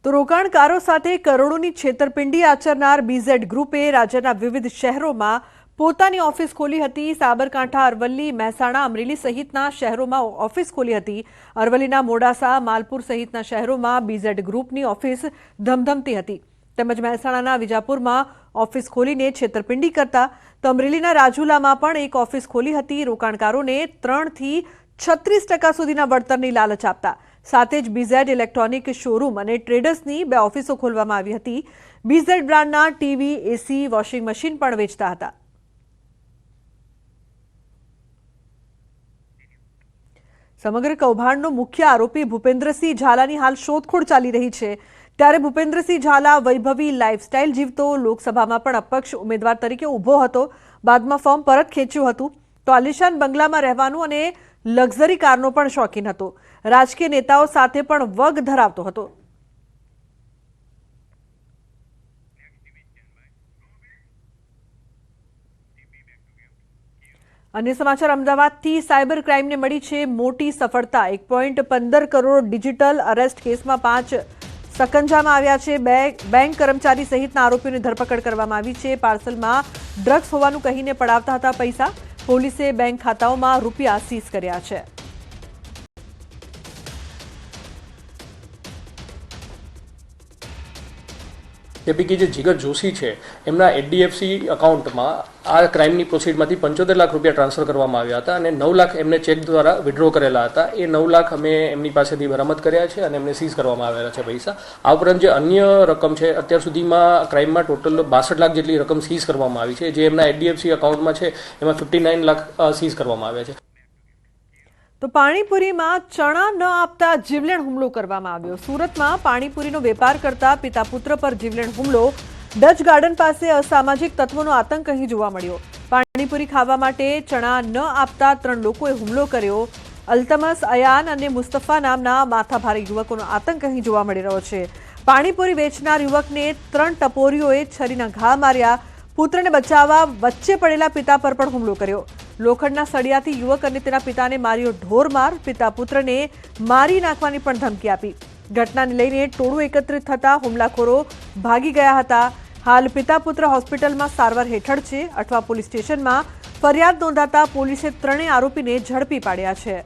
તો રોકાણકારો સાથે કરોડોની છેતરપિંડી આચરનાર બીઝેડ ગ્રુપે રાજ્યના વિવિધ શહેરોમાં પોતાની ઓફિસ ખોલી હતી। સાબરકાંઠા, અરવલ્લી, મહેસાણા, અમરેલી સહિતના શહેરોમાં ઓફિસ ખોલી હતી। અરવલ્લીના મોડાસા, માલપુર સહિતના શહેરોમાં બીઝેડ ગ્રુપની ઓફિસ ધમધમતી હતી, તેમજ મહેસાણાના વિજાપુરમાં ઓફિસ ખોલીને છેતરપિંડી કરતા તો અમરેલીના રાજુલામાં પણ એક ઓફિસ ખોલી હતી। રોકાણકારોને 3 થી 36% સુધીના વળતરની લાલચ આપતા સાથે જ બીઝેડ ઇલેક્ટ્રોનિક શોરૂમ અને ટ્રેડર્સની 2 ઓફિસો ખોલવામાં આવી હતી। બીઝેડ બ્રાન્ડના ટીવી, એસી, વોશિંગ મશીન પણ વેચતા હતા। સમગ્ર કૌભાંડનો મુખ્ય આરોપી ભૂપેન્દ્રસિંહ ઝાલાની હાલ શોધખોળ ચાલી રહી છે। ત્યારે ભૂપેન્દ્રસિંહ ઝાલા વૈભવી લાઇફસ્ટાઇલ જીવતો લોકસભામાં પણ અપક્ષ ઉમેદવાર તરીકે ઊભો હતો। બાદમાં ફોર્મ પરત ખેંચ્યું હતું તો આલિશાન બંગલામાં રહેવાનું અને લક્ઝરી કારનો પણ શોખીન હતો। રાજકીય નેતાઓ સાથે પણ વગ ધરાવતો હતો। અન્ય સમાચાર અમદાવાદથી સાયબર ક્રાઇમને મળી છે મોટી સફળતા। 1.15 કરોડ ડિજિટલ અરેસ્ટ કેસમાં 5 સકંજામાં આવ્યા છે। બેંક કર્મચારી સહિતના આરોપીઓની ધરપકડ કરવામાં આવી છે। પાર્સલમાં ડ્રગ્સ હોવાનું કહીને પડાવતા હતા પૈસા। પોલીસે બેંક ખાતાઓમાં રૂપિયા સીઝ કર્યા છે। એ પૈકી જે જીગર જોશી છે એમના HDFC અકાઉન્ટમાં આ ક્રાઇમની પ્રોસીડમાંથી 75 લાખ રૂપિયા ટ્રાન્સફર કરવામાં આવ્યા હતા અને 9 લાખ એમને ચેક દ્વારા વિડ્રો કરેલા હતા। એ 9 લાખ અમે એમની પાસેથી બરામદ કર્યા છે અને એમને સીઝ કરવામાં આવેલા છે પૈસા। આ ઉપરાંત જે અન્ય રકમ છે અત્યાર સુધીમાં ક્રાઇમમાં ટોટલ 62 લાખ જેટલી રકમ સીઝ કરવામાં આવી છે। જે એમના HDFC અકાઉન્ટમાં છે એમાં 59 લાખ સીઝ કરવામાં આવ્યા છે। તો પાણીપુરીમાં ચણા ન આપતા જીવલેણ હુમલો કરવામાં આવ્યો। સુરતમાં પાણીપુરીનો વેપાર કરતા પિતા પુત્ર પર જીવલેણ હુમલો। ડચ ગાર્ડન પાસે અસામાજિક તત્વોનો આતંક અહીં જોવા મળ્યો। પાણીપુરી ખાવા માટે ચણા ન આપતા 3 લોકોએ હુમલો કર્યો। અલ્તમસ, અયાન અને મુસ્તફા નામના માથાભારે યુવકોનો આતંક અહીં જોવા મળી રહ્યો છે। પાણીપુરી વેચનાર યુવકને 3 ટપોરીઓએ છરીના ઘા માર્યા। પુત્રને બચાવવા વચ્ચે પડેલા પિતા પર પણ હુમલો કર્યો। લોખંડના સળિયાથી યુવક અને તેના પિતાને માર્યો ઢોરમાર। પિતા પુત્રને મારી નાખવાની પણ ધમકી આપી। ઘટનાને લઈને ટોળું એકત્રિત થતા હુમલાખોરો ભાગી ગયા હતા। હાલ પિતા પુત્ર હોસ્પિટલમાં સારવાર હેઠળ છે। અઠવા પોલીસ સ્ટેશનમાં ફરિયાદ નોંધાતા પોલીસે 3 આરોપીને ઝડપી પાડ્યા છે।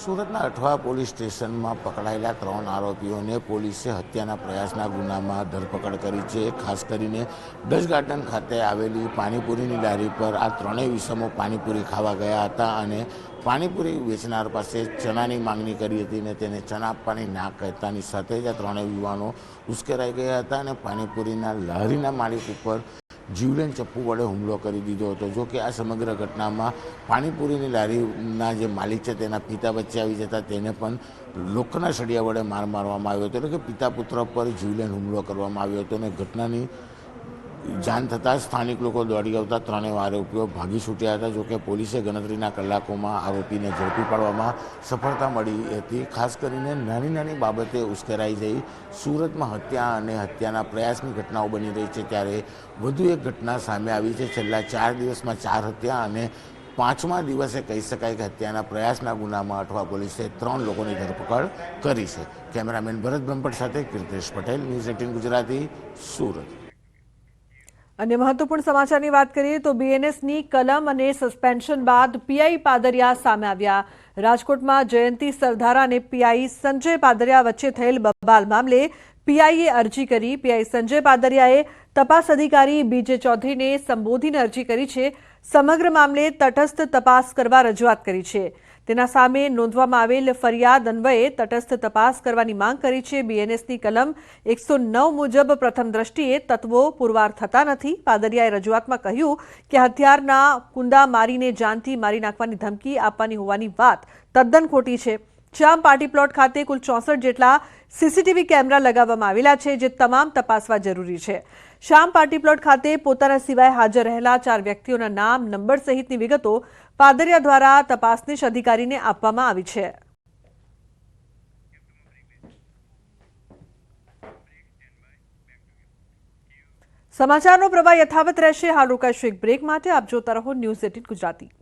સુરતના અઠવા પોલીસ સ્ટેશનમાં પકડાયેલા 3 આરોપીઓને પોલીસે હત્યાના પ્રયાસના ગુનામાં ધરપકડ કરી છે। ખાસ કરીને ડચ ગાર્ડન ખાતે આવેલી પાણીપુરીની લારી પર આ 3 ઈસમો પાણીપુરી ખાવા ગયા હતા અને પાણીપુરી વેચનાર પાસે ચણાની માંગણી કરી હતી અને તેને ચણા આપવાની ના કહેતાની સાથે જ આ 3 યુવાનો ઉશ્કેરાઈ ગયા હતા અને પાણીપુરીના લારીના માલિક ઉપર જીવલેણ ચપ્પુ વડે હુમલો કરી દીધો હતો। જો કે આ સમગ્ર ઘટનામાં પાણીપુરીની લારીના જે માલિક છે તેના પિતા વચ્ચે આવી જતા તેને પણ લોખંડના સળિયા વડે માર મારવામાં આવ્યો હતો। એટલે કે પિતા પુત્ર પર જીવલેણ હુમલો કરવામાં આવ્યો હતો અને ઘટનાની જાણ થતાં સ્થાનિક લોકો દોડી આવતા 3 આરોપીઓ ભાગી છૂટ્યા હતા। જોકે પોલીસે ગણતરીના કલાકોમાં આરોપીને ઝડપી પાડવામાં સફળતા મળી હતી। ખાસ કરીને નાની બાબતે ઉશ્કેરાઈ જઈ સુરતમાં હત્યા અને હત્યાના પ્રયાસની ઘટનાઓ બની રહી છે ત્યારે વધુ એક ઘટના સામે આવી છે। છેલ્લા 4 દિવસમાં 4 હત્યા અને 5મા દિવસે કહી શકાય કે હત્યાના પ્રયાસના ગુનામાં અઠવા પોલીસે 3 લોકોની ધરપકડ કરી છે। કેમેરામેન ભરત બ્રહ્મભટ્ટ સાથે કીર્તેશ પટેલ, ન્યૂઝ 18 ગુજરાતી, સુરત। અન્ય મહત્વપૂર્ણ સમાચારની વાત કરીએ તો બીએનએસની કલમ અને સસ્પેન્શન બાદ પીઆઈ પાદરિયા સામે આવ્યા। રાજકોટમાં જયંતિ સરધારા અને પીઆઈ સંજય પાદરિયા વચ્ચે થયેલ બબાલ મામલે પીઆઈએ અરજી કરી। પીઆઈ સંજય પાદરિયાએ તપાસ અધિકારી બીજે ચૌધરીને સંબોધીને અરજી કરી છે। સમગ્ર મામલે તટસ્થ તપાસ કરવા રજૂઆત કરી છે। તેના સામે નોંધવામાં આવેલ ફરિયાદ અન્વયે તટસ્થ તપાસ કરવાની માંગ કરી છે। બીએનએસની કલમ 109 મુજબ પ્રથમ દ્રષ્ટિએ તત્વો પુરવાર થતા નથી। પાદરિયાએ રજૂઆતમાં કહ્યું કે હથિયારના કુંદા મારીને જાનથી મારી નાખવાની ધમકી આપવાની હોવાની વાત તદ્દન ખોટી છે। શ્યામ પાર્ટી પ્લોટ ખાતે કુલ 64 જેટલા સીસીટીવી કેમેરા લગાવવામાં આવેલા છે, જે તમામ તપાસવા જરૂરી છે। શ્યામ પાર્ટી પ્લોટ ખાતે પોતાના સિવાય હાજર રહેલા 4 વ્યક્તિઓના નામ, નંબર સહિતની વિગતો પાદરિયા દ્વારા તપાસનીશ અધિકારીને આપવામાં આવી છે। સમાચારનો પ્રવાહ યથાવત રહેશે। હાલ રોકાઈશું એક બ્રેક માટે। આપ જોતા રહો ન્યૂઝ 18 ગુજરાતી।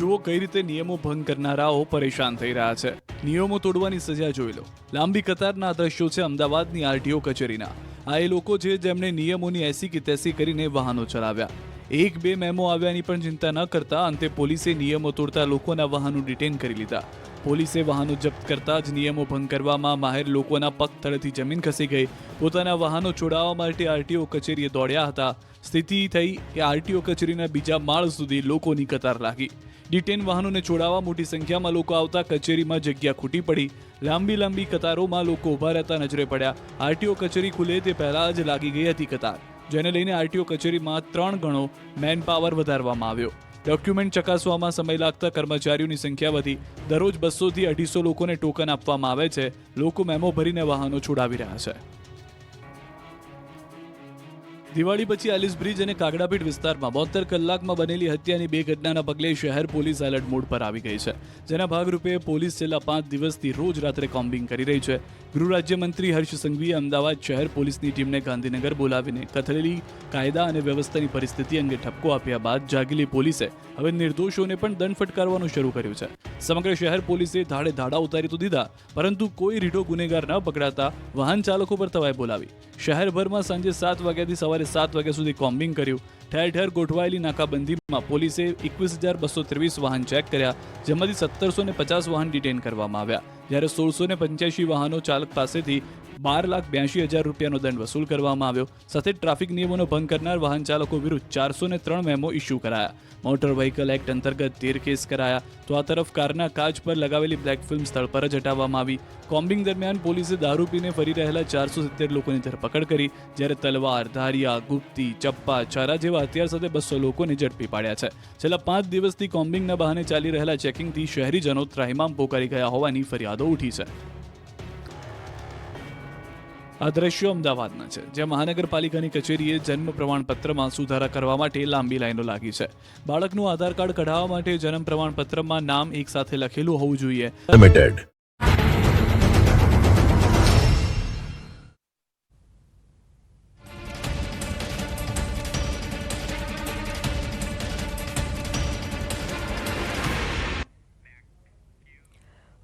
જુઓ કઈ રીતે નિયમો ભંગ કરનારાઓ પરેશાન થઈ રહ્યા છે। નિયમો તોડવાની સજા જોઈ લો। લાંબી કતારના દ્રશ્યો છે અમદાવાદની આરટીઓ કચેરીના। આ એ લોકો છે જેમણે નિયમોની એસી કે તેસી કરીને વાહનો ચલાવ્યા। એક બે મેમો આવ્યાની પણ ચિંતા ન કરતા અંતે પોલીસે નિયમો તોડતા લોકોના વાહનો ડિટેન કરી લીધા। પોલીસે વાહનો જપ્ત કરતા જ નિયમો ભંગ કરવામાં માહેર લોકોના પગ તળેથી જમીન ખસી ગઈ। પોતાના વાહનો છોડાવવા માટે આરટીઓ કચેરીએ દોડ્યા હતા। સ્થિતિ થઈ કે આરટીઓ કચેરીના બીજા માળ સુધી લોકોની કતાર લાગી। ડિટેન વાહનોને છોડાવવા મોટી સંખ્યામાં લોકો આવતા કચેરીમાં જગ્યા ખૂટી પડી। લાંબી કતારોમાં લોકો ઊભા રહેતા નજરે પડ્યા। આરટીઓ કચેરી ખુલે તે પહેલા જ લાગી ગઈ હતી કતાર, જેને લઈને આરટીઓ કચેરીમાં 3 ગણો મેન પાવર વધારવામાં આવ્યો। ડોક્યુમેન્ટ ચકાસવામાં સમય લાગતા કર્મચારીઓની સંખ્યા વધી। દરરોજ 200 થી 250 લોકોને ટોકન આપવામાં આવે છે। લોકો મેમો ભરીને વાહનો છોડાવી રહ્યા છે। દિવાળી પછી એલિસ બ્રિજ અને કાગડાપીઠ વિસ્તારમાં 72 કલાકમાં બનેલી હત્યાની 2 ઘટનાના પગલે શહેર પોલીસ એલર્ટ મોડ પર આવી ગઈ છે, જેના ભાગરૂપે પોલીસ છેલ્લા 5 દિવસથી રોજ રાત્રે કોમ્બિંગ કરી રહી છે। ગૃહ રાજ્યમંત્રી હર્ષ સંઘવીએ અમદાવાદ શહેર પોલીસની ટીમને ગાંધીનગર બોલાવીને કથળેલી કાયદા અને વ્યવસ્થાની પરિસ્થિતિ અંગે ઠપકો આપ્યા બાદ જાગેલી પોલીસે હવે નિર્દોષોને પણ દંડ ફટકારવાનું શરૂ કર્યું છે। સમગ્ર શહેર પોલીસે ધાડે ધાડા ઉતારી તો દીધા, પરંતુ કોઈ રીઢો ગુનેગાર ન પકડાતા વાહન ચાલકો પર તવાઈ બોલાવી। શહેરભરમાં સાંજે 7 વાગ્યાથી સવારે 7 વાગ્યા સુધી કોમ્બિંગ કર્યું। ઠેર ઠેર ગોઠવાયેલી નાકાબંધીમાં પોલીસે 21,223 વાહન ચેક કર્યા, જેમાંથી 1750 વાહન ડિટેન કરવામાં આવ્યા, જ્યારે 1685 વાહનો ચાલક પાસેથી 12,82,000 રૂપિયાનો દંડ વસૂલ કરવામાં આવ્યો। સાથે ટ્રાફિક નિયમોનો ભંગ કરનાર વાહન ચાલકો વિરુદ્ધ 403 મેમો ઇસ્યુ કરાયા। મોટર વ્હીકલ એક્ટ અંતર્ગત 13 કેસ કરાયા। તો આ તરફ કારના કાચ પર લગાવેલી બ્લેક ફિલ્મ સ્થળ પર જ હટાવવામાં આવી। કોમ્બિંગ દરમિયાન પોલીસે દારૂ પીને ફરી રહેલા 470 લોકોની ધરપકડ કરી, જ્યારે તલવાર, ધારિયા, ગુપ્તી, ચપ્પા, ચારા જેવા હથિયાર સાથે 200 લોકોને ઝડપી પાડ્યા છે। છેલ્લા 5 દિવસથી કોમ્બિંગના બહાને ચાલી રહેલા ચેકિંગથી શહેરીજનો ત્રાહિમામ પોકારી ગયા હોવાની ફરિયાદો ઉઠી છે। આ દ્રશ્યો અમદાવાદના છે, જ્યાં મહાનગરપાલિકાની કચેરીએ જન્મ પ્રમાણપત્રમાં સુધારા કરવા માટે લાંબી લાઈનો લાગી છે। બાળકનું આધાર કાર્ડ કઢાવવા માટે જન્મ પ્રમાણપત્રમાં નામ એક સાથે લખેલું હોવું જોઈએ। Limited.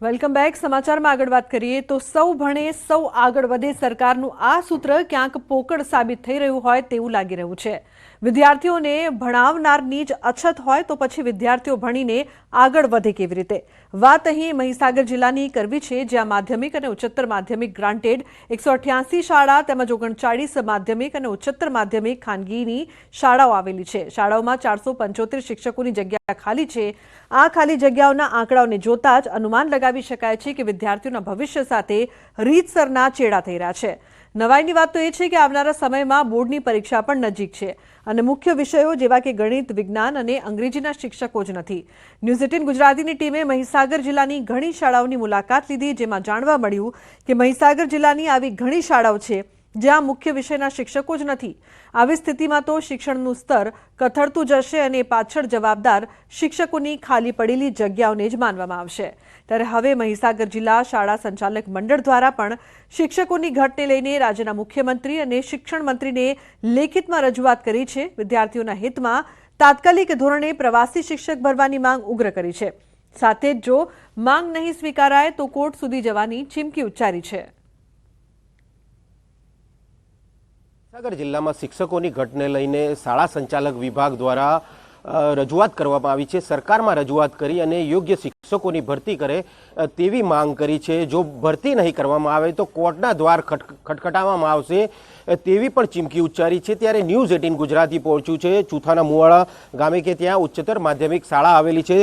Welcome back. સમાચારમાં આગળ વાત કરીએ તો સૌ ભણે સૌ આગળ વધે સરકારનું આ સૂત્ર ક્યાંક પોકળ સાબિત થઈ રહ્યું હોય તેવું લાગી રહ્યું છે। વિદ્યાર્થીઓને ભણાવનારની જ અછત હોય તો પછી વિદ્યાર્થીઓ ભણીને આગળ વધે કેવી રીતે? વાત અહીં મહીસાગર જિલ્લાની કરવી છે, જ્યાં માધ્યમિક અને ઉચ્ચતર માધ્યમિક ગ્રાન્ટેડ 188 શાળા તેમજ 39 માધ્યમિક અને ઉચ્ચતર માધ્યમિક ખાનગીની શાળાઓ આવેલી છે। શાળાઓમાં 475 શિક્ષકોની જગ્યા ખાલી છે। આ ખાલી જગ્યાઓના આંકડાઓને જોતા જ અનુમાન લગાવી શકાય છે કે વિદ્યાર્થીઓના ભવિષ્ય સાથે રીતસરના ચેડા થઈ રહ્યા છે। નવાઈની વાત તો એ છે કે આવનારા સમયમાં બોર્ડની પરીક્ષા પણ નજીક છે અને મુખ્ય વિષયો જેવા કે ગણિત, વિજ્ઞાન અને અંગ્રેજીના શિક્ષકો જ નથી। ન્યૂઝ 18 ગુજરાતીની ટીમે મહીસાગર જિલ્લાની ઘણી શાળાઓની મુલાકાત લીધી, જેમાં જાણવા મળ્યું કે મહીસાગર જિલ્લાની આવી ઘણી શાળાઓ છે જ્યાં મુખ્ય વિષયના શિક્ષકો જ નથી। આવી સ્થિતિમાં તો શિક્ષણનું સ્તર કથળતું જશે અને પાછળ જવાબદાર શિક્ષકોની ખાલી પડેલી જગ્યાઓને જ માનવામાં આવશે। ત્યારે હવે મહીસાગર જિલ્લા શાળા સંચાલક મંડળ દ્વારા પણ શિક્ષકોની ઘટને લઈને રાજ્યના મુખ્યમંત્રી અને શિક્ષણ મંત્રીને લેખિતમાં રજૂઆત કરી છે। વિદ્યાર્થીઓના હિતમાં તાત્કાલિક ધોરણે પ્રવાસી શિક્ષક ભરવાની માંગ ઉગ્ર કરી છે। સાથે જ જો માંગ નહીં સ્વીકારાય તો કોર્ટ સુધી જવાની ચીમકી ઉચ્ચારી છે। મહીસાગર જિલ્લામાં શિક્ષકોની ઘટને લઈને શાળા સંચાલક વિભાગ દ્વારા રજૂઆત કરવામાં આવી છે। સરકારમાં રજૂઆત કરી અને યોગ્ય શિક્ષકોની ભરતી કરે તેવી માંગ કરી છે। જો ભરતી નહીં કરવામાં આવે તો કોર્ટના દ્વાર ખટખટાવવામાં આવશે તેવી પણ ચીમકી ઉચ્ચારી છે। ત્યારે ન્યૂઝ 18 ગુજરાતી પહોંચ્યું છે ચુથાના મુવાડા ગામે, કે ત્યાં ઉચ્ચતર માધ્યમિક શાળા આવેલી છે।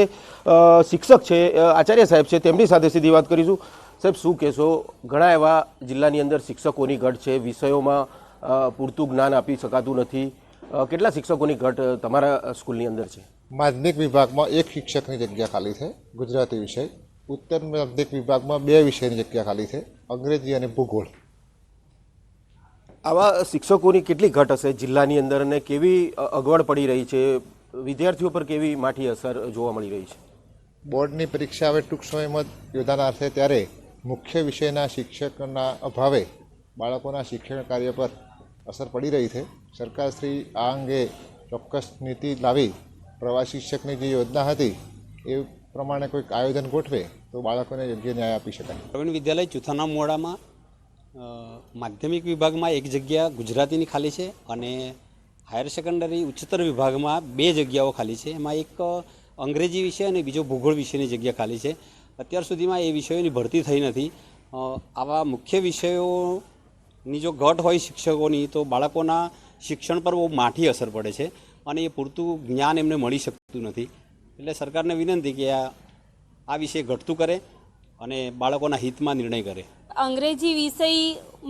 શિક્ષક છે, આચાર્ય સાહેબ છે, તેમની સાથે સીધી વાત કરીશું। સાહેબ, શું કહેશો? ઘણા એવા જિલ્લાની અંદર શિક્ષકોની ઘટ છે, વિષયોમાં પૂરતું જ્ઞાન આપી શકાતું નથી। કેટલા શિક્ષકોની ઘટ તમારા સ્કૂલની અંદર છે? માધ્યમિક વિભાગમાં 1 શિક્ષકની જગ્યા ખાલી છે, ગુજરાતી વિષય। ઉત્તર માધ્યમિક વિભાગમાં 2 વિષયની જગ્યા ખાલી છે, અંગ્રેજી અને ભૂગોળ। આવા શિક્ષકોની કેટલી ઘટ હશે જિલ્લાની અંદર અને કેવી અગવડ પડી રહી છે? વિદ્યાર્થીઓ પર કેવી માઠી અસર જોવા મળી રહી છે? બોર્ડની પરીક્ષા હવે ટૂંક સમયમાં યોજાનાર છે, ત્યારે મુખ્ય વિષયના શિક્ષકના અભાવે બાળકોના શિક્ષણ કાર્ય પર અસર પડી રહી છે। સરકારશ્રી આ અંગે ચોક્કસ નીતિ લાવી પ્રવાસી શિક્ષકની જે યોજના હતી એ પ્રમાણે કોઈક આયોજન ગોઠવે તો બાળકોને યોગ્ય ન્યાય આપી શકાય. પ્રવીણ વિદ્યાલય ચુથાના મોડામાં માધ્યમિક વિભાગમાં એક જગ્યા ગુજરાતીની ખાલી છે અને હાયર સેકન્ડરી ઉચ્ચતર વિભાગમાં 2 જગ્યાઓ ખાલી છે. એમાં એક અંગ્રેજી વિષય અને બીજો ભૂગોળ વિષયની જગ્યા ખાલી છે. અત્યાર સુધીમાં એ વિષયોની ભરતી થઈ નથી. આવા મુખ્ય વિષયોની જો ઘટ હોય શિક્ષકોની તો બાળકોના શિક્ષણ પર બહુ માઠી અસર પડે છે અને એ પૂરતું જ્ઞાન એમને મળી શકતું નથી. એટલે સરકારને વિનંતી કે આ વિષય ઘટતું કરે અને બાળકોના હિતમાં નિર્ણય કરે. અંગ્રેજી વિષય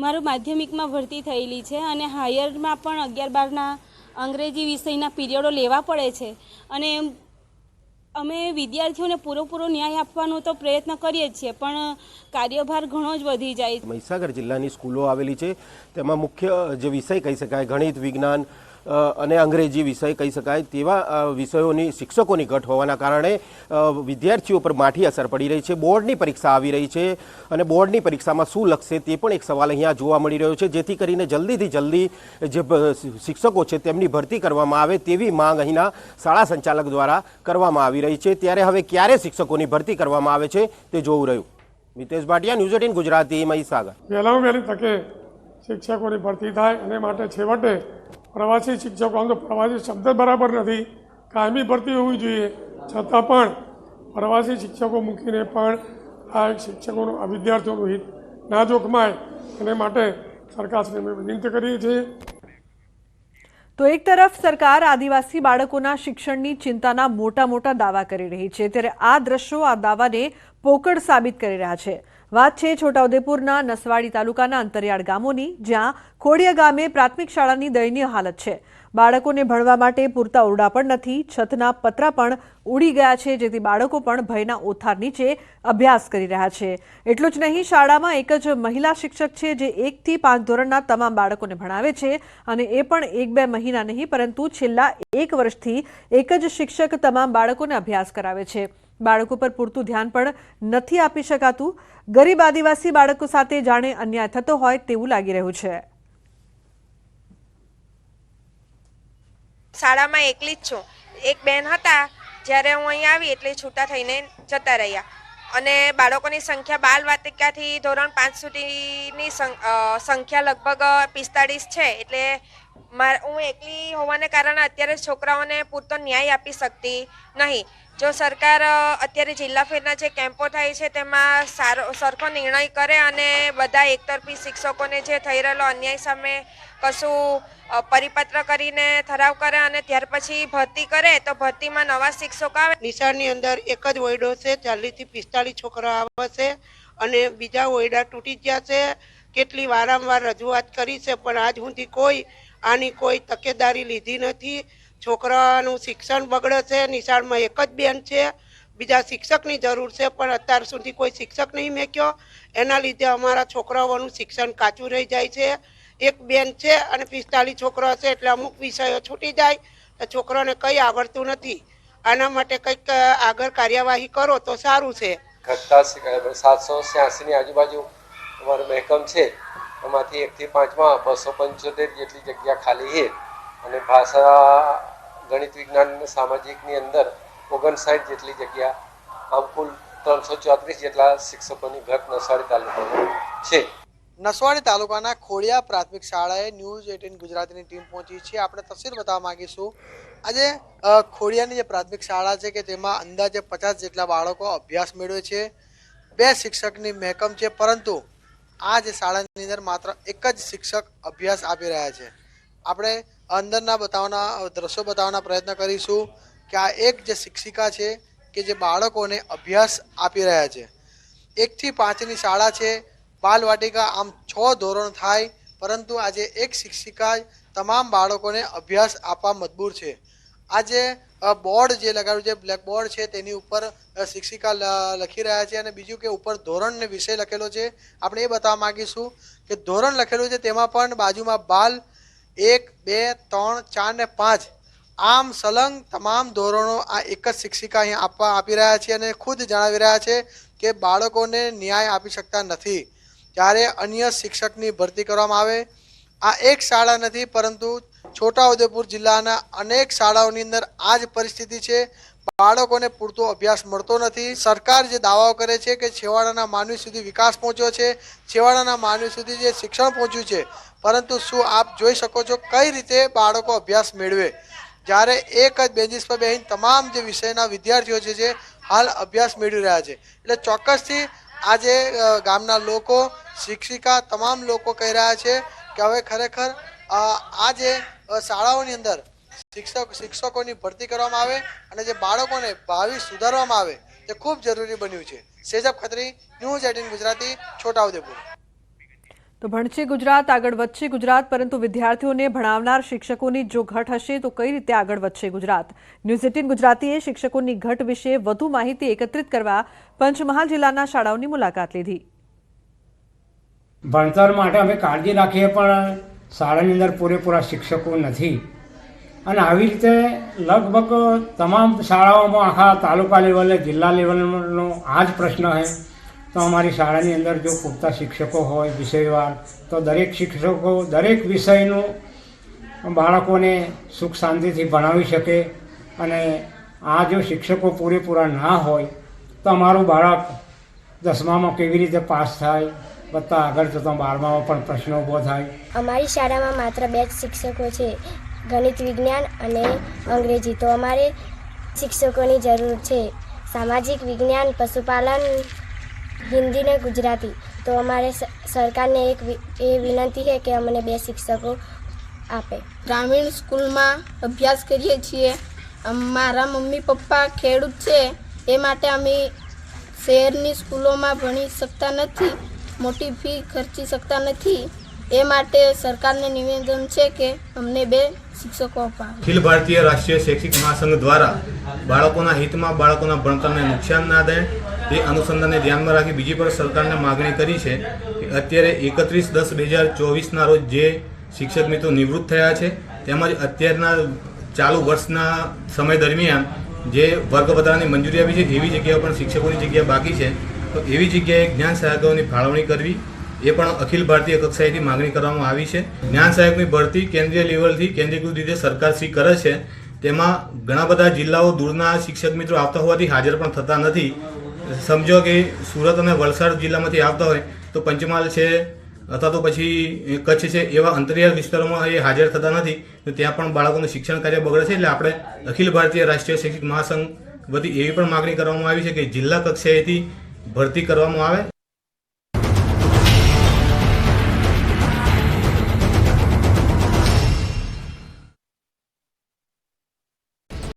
મારું માધ્યમિકમાં ભરતી થયેલી છે અને હાયરમાં પણ 11-12ના અંગ્રેજી વિષયના પીરિયડો લેવા પડે છે અને અમે વિદ્યાર્થીઓને પૂરેપૂરો ન્યાય આપવાનો તો પ્રયત્ન કરીએ જ છીએ, પણ કાર્યભાર ઘણો જ વધી જાય. મહીસાગર જિલ્લાની સ્કૂલો આવેલી છે તેમાં મુખ્ય જે વિષય કહી શકાય ગણિત, વિજ્ઞાન અને અંગ્રેજી વિષય કહી શકાય તેવા વિષયોની શિક્ષકોની ઘટ હોવાના કારણે વિદ્યાર્થીઓ પર માઠી અસર પડી રહી છે. બોર્ડની પરીક્ષા આવી રહી છે અને બોર્ડની પરીક્ષામાં શું લખશે તે પણ એક સવાલ અહીંયા જોવા મળી રહ્યો છે, જેથી કરીને જલ્દીથી જલ્દી જે શિક્ષકો છે તેમની ભરતી કરવામાં આવે તેવી માંગ અહીંના શાળા સંચાલક દ્વારા કરવામાં આવી રહી છે. ત્યારે હવે ક્યારે શિક્ષકોની ભરતી કરવામાં આવે છે તે જોવું રહ્યું. મિતેશ ભાટિયા, ન્યૂઝ 18 ગુજરાતી, મહીસાગર. વહેલામાં વહેલી તકે શિક્ષકોની ભરતી થાય અને માટે છેવટે પ્રવાસી શિક્ષકો, આમ તો પ્રવાસી શબ્દ બરાબર નથી, કાયમી ભરતી હોવી જોઈએ, છતાં પણ પ્રવાસી શિક્ષકો મૂકીને પણ આ શિક્ષકોનું આ વિદ્યાર્થીઓનું હિત ના જોખમાય એને માટે સરકારશ્રીને વિનંતી કરીએ છીએ. તો એક તરફ સરકાર આદિવાસી બાળકોના શિક્ષણની ચિંતાના મોટા દાવા કરી રહી છે, ત્યારે આ દ્રશ્યો આ દાવાને પોકળ સાબિત કરી રહ્યા છે. વાત છે છોટાઉદેપુરના નસવાડી તાલુકાના અંતરિયાળ ગામોની, જ્યાં ખોડિયા ગામે પ્રાથમિક શાળાની દયનીય હાલત છે. બાળકોને ભણવા માટે પૂરતા ઓરડા પણ નથી, છતના પતરા પણ ઉડી ગયા છે, જેથી બાળકો પણ ભયના ઓથાર નીચે અભ્યાસ કરી રહ્યા છે. એટલું જ નહીં, શાળામાં એક જ મહિલા શિક્ષક છે જે 1 થી 5 ધોરણના તમામ બાળકોને ભણાવે છે અને એ પણ 1-2 મહિના નહીં, પરંતુ છેલ્લા 1 વર્ષથી એક જ શિક્ષક તમામ બાળકોને અભ્યાસ કરાવે છે. બાળકો પર પૂરતું ધ્યાન પણ નથી આપી શકાતું. ગરીબ આદિવાસી બાળકો સાથે જાણે અન્યાય થતો હોય તેવું લાગી રહ્યું છે. શાળામાં એકલી જ છું. એક બેન હતા, જ્યારે હું અહીં આવી એટલે છૂટા થઈને જતા રહ્યા અને બાળકોની સંખ્યા બાલ વાટિકાથી ધોરણ 5 સુધીની સંખ્યા લગભગ 45 છે. એટલે હું એકલી હોવાને કારણે અત્યારે છોકરાઓને પૂરતો ન્યાય આપી શકતી નહીં. જો સરકાર અત્યારે જિલ્લા ફેરના જે કેમ્પો થાય છે તેમાં સરખો નિર્ણય કરે અને બધા એકતરફી શિક્ષકોને જે થઈ રહેલો અન્યાય સામે કશું પરિપત્ર કરીને ઠરાવ કરે અને ત્યાર પછી ભરતી કરે તો ભરતીમાં નવા શિક્ષકો આવે. નિશાળની અંદર એક જ ઓરડો છે, 40 થી 45 છોકરા આવે છે અને બીજા ઓરડા તૂટી ગયા છે. કેટલી વારંવાર રજૂઆત કરી છે પણ આજ સુધી કોઈ આની કોઈ તકેદારી લીધી નથી. છોકરાનું શિક્ષણ બગડે છે. નિશાળમાં એક જ બેન છે, બીજા શિક્ષકની જરૂર છે પણ અત્યાર સુધી કોઈ શિક્ષક નહીં મેક્યો. એના લીધે અમારા છોકરાઓનું શિક્ષણ કાચું રહી જાય છે. એક બેન છે અને 45 છોકરા છે એટલે અમુક વિષયો છૂટી જાય તો છોકરાને કંઈ આવડતું નથી. આના માટે કંઈક આગળ કાર્યવાહી કરો તો સારું છે. ઘટતા 786ની આજુબાજુ અમારું મહેકમ છે, એમાંથી 1 થી 5માં 275 જેટલી જગ્યા ખાલી છે અને ભાષા, ગણિત, વિજ્ઞાન અને સામાજિકની અંદર 59 જેટલી જગ્યા, આમ કુલ 334 જેટલા શિક્ષકોની ઘટ નસવાડી તાલુકામાં છે. નસવાડી તાલુકાના ખોડિયા પ્રાથમિક શાળાએ ન્યૂઝ 18 ગુજરાતીની ટીમ પહોંચી છે. આપણે તસવીર બતાવવા માંગીશું. આજે ખોડિયાની જે પ્રાથમિક શાળા છે કે તેમાં અંદાજે 50 જેટલા બાળકો અભ્યાસ મેળવે છે. 2 શિક્ષકની મહેકમ છે, પરંતુ આ જે શાળાની અંદર માત્ર એક જ શિક્ષક અભ્યાસ આપી રહ્યા છે. આપણે અંદરના દ્રશ્યો બતાવવાના પ્રયત્ન કરીશું કે આ એક જે શિક્ષિકા છે કે જે બાળકોને અભ્યાસ આપી રહ્યા છે. 1 થી 5ની શાળા છે, બાલવાટિકા, આમ 6 ધોરણ થાય, પરંતુ આજે એક શિક્ષિકા તમામ બાળકોને અભ્યાસ આપવા મજબૂર છે. આજે બોર્ડ જે લગાવ્યું છે, બ્લેકબોર્ડ છે, તેની ઉપર શિક્ષિકા લખી રહ્યા છે અને બીજું કે ઉપર ધોરણ ને વિષય લખેલો છે. આપણે એ બતાવવા માંગીશું કે ધોરણ લખેલું છે તેમાં પણ બાજુમાં બાલ 1, 2, 3, 4 ને 5 આમ સલંગ તમામ ધોરણો આ એક જ શિક્ષિકા અહીંયા આપી રહ્યા છે અને ખુદ જણાવી રહ્યા છે કે બાળકોને ન્યાય આપી શકતા નથી. જ્યારે અન્ય શિક્ષકની ભરતી કરવામાં આવે, આ એક શાળા નથી પરંતુ છોટાઉદેપુર જિલ્લાના અનેક શાળાઓની અંદર આ જ પરિસ્થિતિ છે. બાળકોને પૂરતો અભ્યાસ મળતો નથી. સરકાર જે દાવાઓ કરે છે કે છેવાડાના માનવી સુધી વિકાસ પહોંચ્યો છે, છેવાડાના માનવી સુધી જે શિક્ષણ પહોંચ્યું છે, પરંતુ શું આપ જોઈ શકો છો કઈ રીતે બાળકો અભ્યાસ મેળવે? જ્યારે એક જ બેન્ચીસ પર બેસીને તમામ જે વિષયના વિદ્યાર્થીઓ છે હાલ અભ્યાસ મેળવી રહ્યા છે. એટલે ચોક્કસથી આજે ગામના લોકો, શિક્ષિકા, તમામ લોકો કહી રહ્યા છે કે હવે ખરેખર આ જે શાળાઓની અંદર શિક્ષકોની ભરતી કરવામાં આવે અને જે બાળકોને ભાવિ સુધારવામાં આવે તે ખૂબ જરૂરી બન્યું છે. સેજબ ખત્રી, ન્યૂઝ 18 ગુજરાતી, છોટાઉદેપુર. તો ભણશે ગુજરાત, આગળ વધશે ગુજરાત, પરંતુ વિદ્યાર્થીઓને ભણાવનાર શિક્ષકોની જો ઘટ હશે તો કઈ રીતે આગળ વધશે ગુજરાત? ન્યૂઝ 18 ગુજરાતીએ શિક્ષકોની ઘટ વિશે વધુ માહિતી એકત્રિત કરવા પંચમહાલ જિલ્લાના શાળાઓની મુલાકાત લીધી. ભણતર માટે અમે કાળજી રાખીએ પણ શાળાની અંદર પૂરેપૂરા શિક્ષકો નથી અને આવી રીતે લગભગ તમામ શાળાઓમાં આખા તાલુકા લેવલે, જિલ્લા લેવલનો આ જ પ્રશ્ન છે. તો અમારી શાળાની અંદર જો પૂરતા શિક્ષકો હોય વિષયવાર, તો દરેક શિક્ષકો દરેક વિષયનું બાળકોને સુખ શાંતિથી ભણાવી શકે. અને આ જો શિક્ષકો પૂરેપૂરા ના હોય તો અમારું બાળક 10મામાં કેવી રીતે પાસ થાય, બધા આગળ જતાં 12મામાં પણ પ્રશ્ન ઊભો થાય. અમારી શાળામાં માત્ર 2 જ શિક્ષકો છે, ગણિત, વિજ્ઞાન અને અંગ્રેજી. તો અમારે શિક્ષકોની જરૂર છે. સામાજિક વિજ્ઞાન, પશુપાલન, હિન્દી ને ગુજરાતી. તો અમારે સરકારને એક વિનંતી છે કે અમને 2 શિક્ષકો આપે. ગ્રામીણ સ્કૂલમાં અભ્યાસ કરીએ છીએ. મારા મમ્મી પપ્પા ખેડૂત છે, એ માટે અમે શહેરની સ્કૂલોમાં ભણી શકતા નથી, મોટી ફી ખર્ચી શકતા નથી. એ માટે સરકારને નિવેદન છે કે અમને 2 શિક્ષકો અપાવે. અખિલ ભારતીય રાષ્ટ્રીય શૈક્ષિક મહાસંઘ દ્વારા બાળકોના હિતમાં બાળકોના ભણતરને નુકસાન ના થાય તે અનુસંધાનને ધ્યાનમાં રાખી બીજી પર સરકારને માગણી કરી છે કે અત્યારે 31/10/2024ના રોજ જે શિક્ષક મિત્રો નિવૃત્ત થયા છે તેમજ અત્યારના ચાલુ વર્ષના સમય દરમિયાન જે વર્ગ વધારાની મંજૂરી આપી છે એવી જગ્યાઓ પણ શિક્ષકોની જગ્યા બાકી છે. તો એવી જગ્યાએ જ્ઞાન સહાયકોની ફાળવણી કરવી એ પણ અખિલ ભારતીય કક્ષાએથી માગણી કરવામાં આવી છે. જ્ઞાન સહાયકની ભરતી કેન્દ્રીય લેવલથી કેન્દ્રીયકૃત રીતે સરકારશ્રી કરે છે. તેમાં ઘણા બધા જિલ્લાઓ દૂરના શિક્ષક મિત્રો આવતા હોવાથી હાજર પણ થતા નથી. સમજો કે સુરત અને વલસાડ જિલ્લામાંથી આવતા હોય તો પંચમહાલ છે અથવા તો પછી કચ્છ છે એવા અંતરિયાળ વિસ્તારોમાં એ હાજર થતા નથી. તો ત્યાં પણ બાળકોનું શિક્ષણ કાર્ય બગડે છે. એટલે આપણે અખિલ ભારતીય રાષ્ટ્રીય શૈક્ષિક મહાસંઘ વતી એવી પણ માગણી કરવામાં આવી છે કે જિલ્લા કક્ષાએથી ભરતી કરવામાં આવે